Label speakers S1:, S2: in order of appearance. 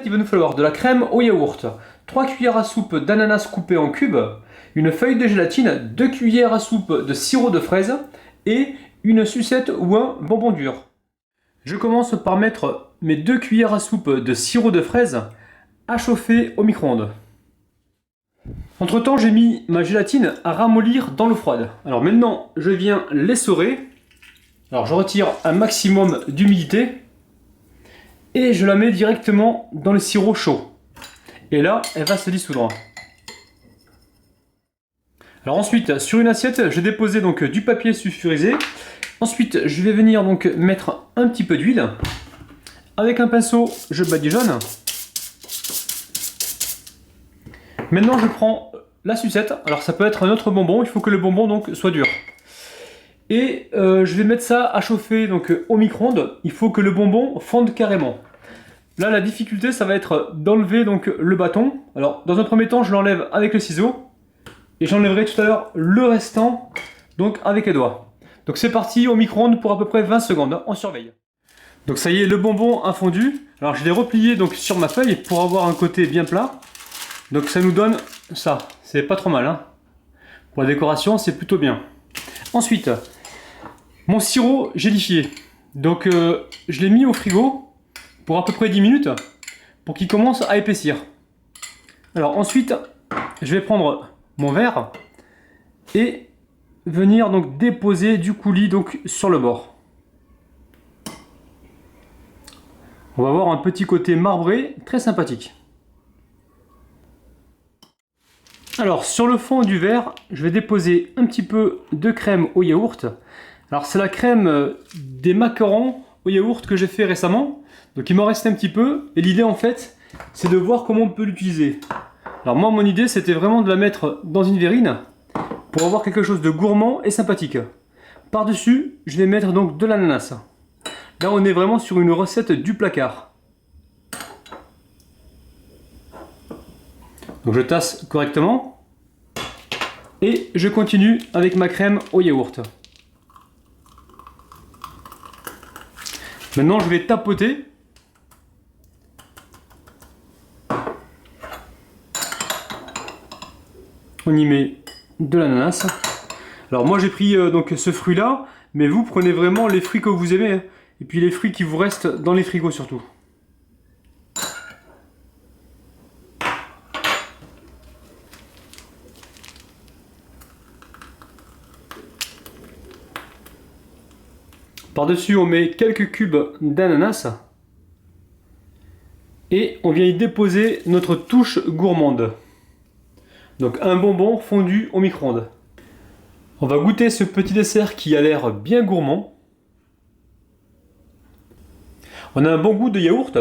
S1: Il va nous falloir de la crème au yaourt, 3 cuillères à soupe d'ananas coupé en cubes, une feuille de gélatine, 2 cuillères à soupe de sirop de fraise et une sucette ou un bonbon dur. Je commence par mettre mes 2 cuillères à soupe de sirop de fraise à chauffer au micro-ondes. Entre temps, j'ai mis ma gélatine à ramollir dans l'eau froide. Alors maintenant, je viens l'essorer. Alors je retire un maximum d'humidité et je la mets directement dans le sirop chaud. Et là, elle va se dissoudre. Alors ensuite, sur une assiette, j'ai déposé donc du papier sulfurisé. Ensuite, je vais venir donc mettre un petit peu d'huile. Avec un pinceau, je badigeonne. Maintenant, je prends la sucette. Alors ça peut être un autre bonbon, il faut que le bonbon donc soit dur. Et je vais mettre ça à chauffer donc au micro-ondes. Il faut que le bonbon fonde carrément. Là, la difficulté, ça va être d'enlever donc le bâton. Alors, dans un premier temps, je l'enlève avec le ciseau. Et j'enlèverai tout à l'heure le restant donc avec les doigts. Donc c'est parti au micro-ondes pour à peu près 20 secondes. On surveille. Donc ça y est, le bonbon a fondu. Alors je l'ai replié donc sur ma feuille pour avoir un côté bien plat. Donc ça nous donne ça. C'est pas trop mal, hein. Pour la décoration, c'est plutôt bien. Ensuite, mon sirop gélifié. Donc je l'ai mis au frigo pour à peu près 10 minutes pour qu'il commence à épaissir. Alors ensuite, je vais prendre mon verre et venir donc déposer du coulis donc sur le bord. On va avoir un petit côté marbré très sympathique. Alors sur le fond du verre, je vais déposer un petit peu de crème au yaourt. Alors c'est la crème des macarons au yaourt que j'ai fait récemment. Donc il m'en reste un petit peu et l'idée en fait c'est de voir comment on peut l'utiliser. Alors moi mon idée c'était vraiment de la mettre dans une verrine pour avoir quelque chose de gourmand et sympathique. Par dessus je vais mettre donc de l'ananas. Là on est vraiment sur une recette du placard. Donc je tasse correctement et je continue avec ma crème au yaourt. Maintenant je vais tapoter. On y met de l'ananas. Alors moi j'ai pris donc ce fruit là, mais vous prenez vraiment les fruits que vous aimez, hein. Et puis les fruits qui vous restent dans les frigos surtout. Par-dessus, on met quelques cubes d'ananas. Et on vient y déposer notre touche gourmande. Donc un bonbon fondu au micro-ondes. On va goûter ce petit dessert qui a l'air bien gourmand. On a un bon goût de yaourt.